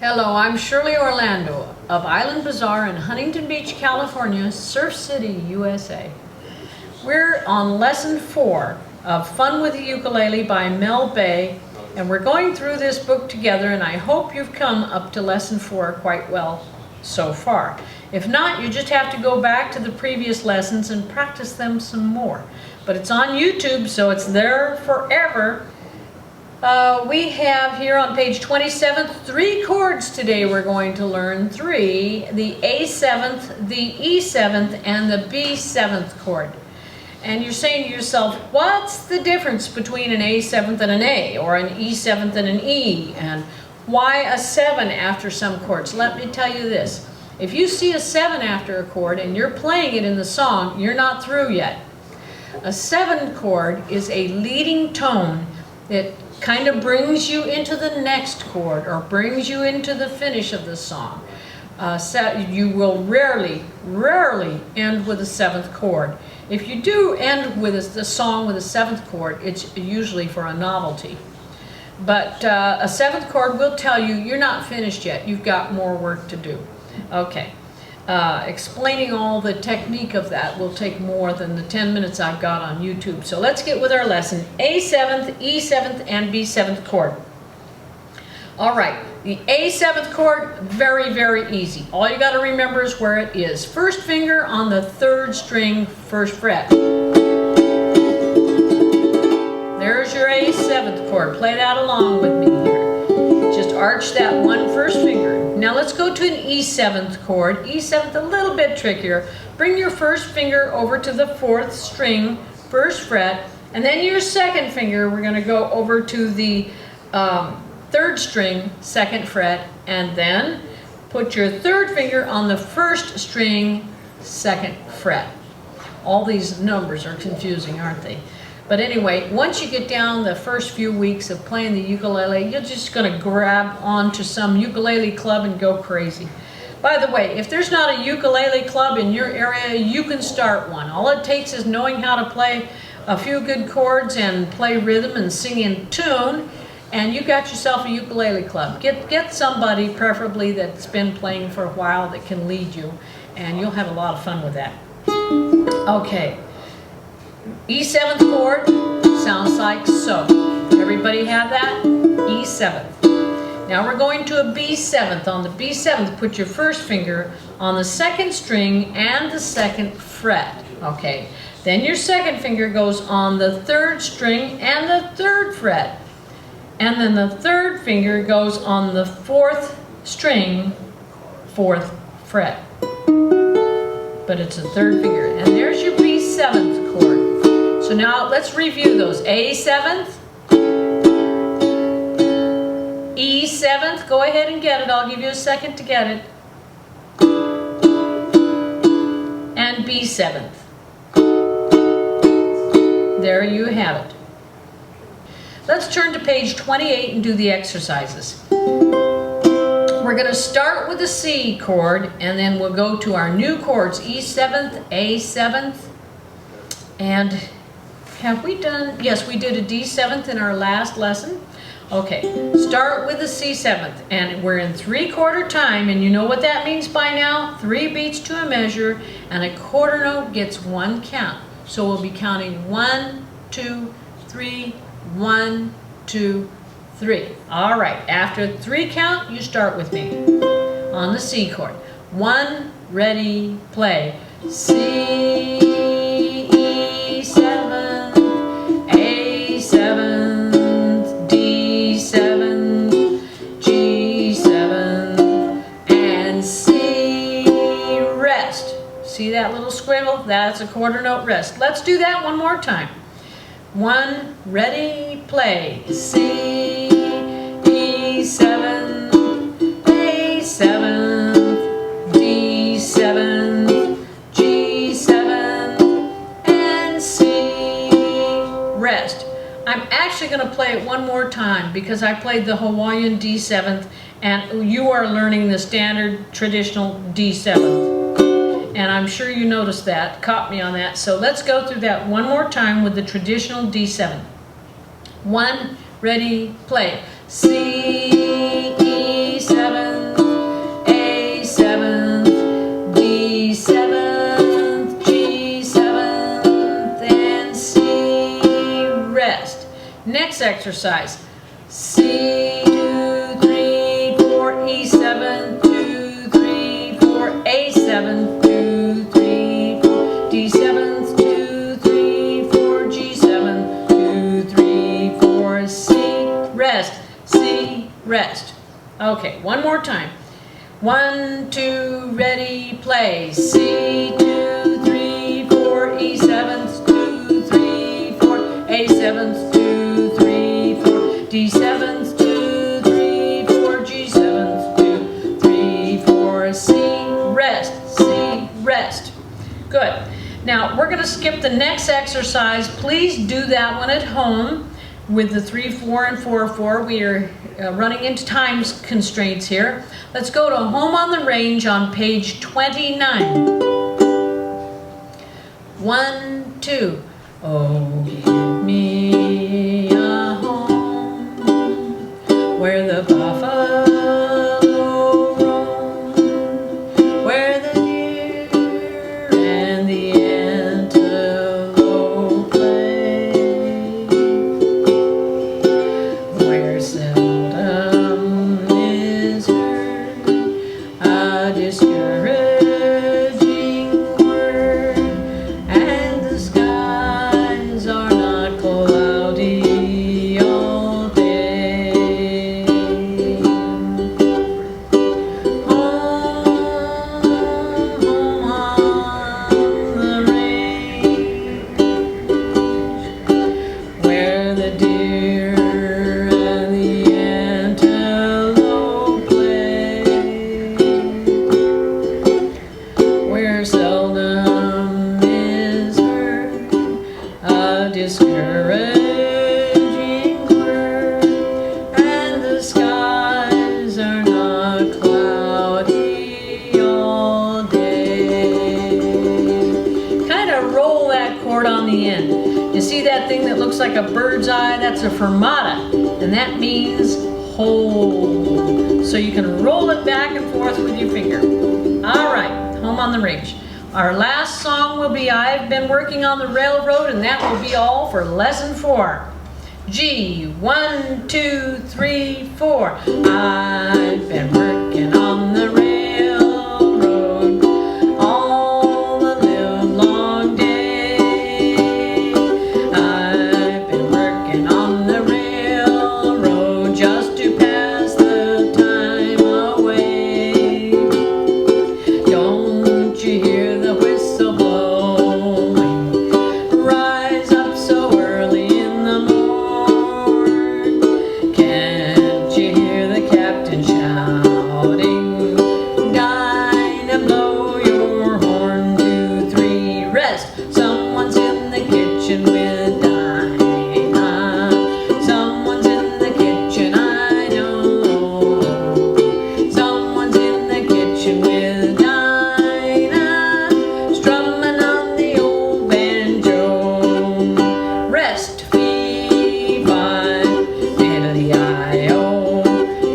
Hello, I'm Shirley Orlando of Island Bazaar in Huntington Beach, California, Surf City, USA. We're on lesson 4 of Fun with the Ukulele by Mel Bay, and we're going through this book together, and I hope you've come up to lesson 4 quite well so far. If not, you just have to go back to the previous lessons and practice them some more. But it's on YouTube, so it's there forever. We have here on page 27 3 chords today. We're going to learn 3, the A7th, the E7th, and the B7th chord. And you're saying to yourself, what's the difference between an A7th and an A, or an E7th and an E, and why a 7 after some chords? Let me tell you this. If you see a 7 after a chord and you're playing it in the song, you're not through yet. A 7 chord is a leading tone that kind of brings you into the next chord or brings you into the finish of the song. You will rarely end with a 7th chord. If you do end with the song with a 7th chord, it's usually for a novelty. But a 7th chord will tell you you're not finished yet. You've got more work to do. Okay. Explaining all the technique of that will take more than the 10 minutes I've got on YouTube. So let's get with our lesson. A7th, E7th, and B7th chord. All right, the A7th chord, very easy. All you got to remember is where it is. First finger on the 3rd string, 1st fret. There's your A7th chord. Play that along with me here. Just arch that one 1st finger. Now let's go to an E7th chord. E7th, a little bit trickier. Bring your 1st finger over to the 4th string, 1st fret, and then your 2nd finger, we're going to go over to the 3rd string, 2nd fret, and then put your 3rd finger on the 1st string, 2nd fret. All these numbers are confusing, aren't they? But anyway, once you get down the first few weeks of playing the ukulele, you're just going to grab onto some ukulele club and go crazy. By the way, if there's not a ukulele club in your area, you can start one. All it takes is knowing how to play a few good chords and play rhythm and sing in tune, and you got yourself a ukulele club. Get somebody, preferably that's been playing for a while, that can lead you, and you'll have a lot of fun with that. Okay. E7th chord sounds like so. Everybody have that? E7th. Now we're going to a B7th. On the B7th, put your 1st finger on the 2nd string and the 2nd fret. Okay. Then your 2nd finger goes on the 3rd string and the 3rd fret. And then the 3rd finger goes on the 4th string, 4th fret. But it's a 3rd finger. And there's your B7th chord. So now let's review those. A7th, E7th, go ahead and get it. I'll give you a second to get it. And B7th. There you have it. Let's turn to page 28 and do the exercises. We're going to start with the C chord, and then we'll go to our new chords, E7th, A7th, and have we done, yes, we did a D7th in our last lesson. Okay, start with the C7th, and we're in 3/4 time, and you know what that means by now? 3 beats to a measure, and a quarter note gets 1 count. So we'll be counting 1, 2, 3, 1, 2, 3. All right, after 3 count, you start with me on the C chord. 1, ready, play. C, E7th, A7th, D7th, G7th, and C, rest. See that little squiggle? That's a quarter note rest. Let's do that one more time. 1, ready, play. C, E7th, A7th, D7th, G7th, and C, rest. I'm actually going to play it one more time because I played the Hawaiian D7th and you are learning the standard traditional D7th. And I'm sure you noticed that, caught me on that. So let's go through that one more time with the traditional D7. 1, ready, play. C, E7, Next exercise. C, 2, 3, 4, E7, 2, 3, 4, A7, 2, 3, 4, D7, 2, 3, 4, G7, 2, 3, 4, C, rest, C, rest. Okay, one more time. 1, 2, ready, play. C, 2, 3, 4, E7, 2, 3, 4, A7, 2, 3, 4, D7, 2, 3, 4, G7, 2, 3, 4, C, rest, C, rest. Good. Now we're going to skip the next exercise. Please do that one at home with the 3-4 and 4-4. We are running into time constraints here. Let's go to Home on the Range on page 29. 1, 2. Oh, give me a home where the buffalo roam, where the deer and the antelope play, where seldom is heard a discouraging word, and the skies are not cloudy all day. Home on the range, where the deer and the antelope play, where seldom is heard a discouraging word, and the skies are not cloudy all day. Kind of roll that chord on the end. You see that thing that looks like a bird's eye? That's a fermata, and that means hold. So you can roll it back and forth with your finger. All right, Home on the Range. Our last song will be I've Been Working on the Railroad, and that will be all for lesson 4. G, 1, 2, 3, 4. I've been working on the railroad all the live long day. I've been working on the railroad just to pass the time away. Don't you hear the whistle blowing? Rise up so early in the morn. Can't you hear the captain shouting? Dinah, blow your horn. 2, 3, rest. Someone's in the kitchen with Dinah. Someone's in the kitchen, I know. Someone's in the kitchen with Dinah, strumming on the old banjo. Rest, fee, fi, fiddly-I-O.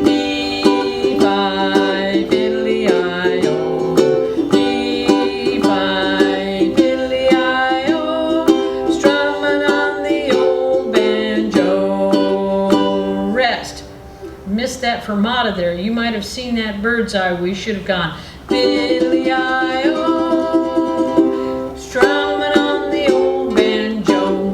Fee, fi, fiddly-I-O. Fee, fi, fiddly-I-O. Strumming on the old banjo. Rest. Missed that fermata there. You might have seen that bird's eye. We should have gone fiddly-I-O, strumming on the old banjo.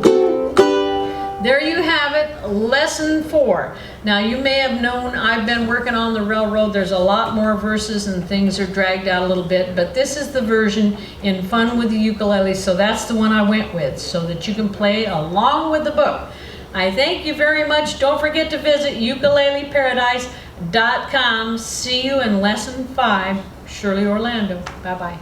There you have it, lesson 4. Now you may have known I've been working on the railroad. There's a lot more verses and things are dragged out a little bit, but this is the version in Fun with the Ukulele, so that's the one I went with, so that you can play along with the book. I thank you very much. Don't forget to visit ukuleleparadise.com. See you in lesson 5. Shirley Orlando. Bye-bye.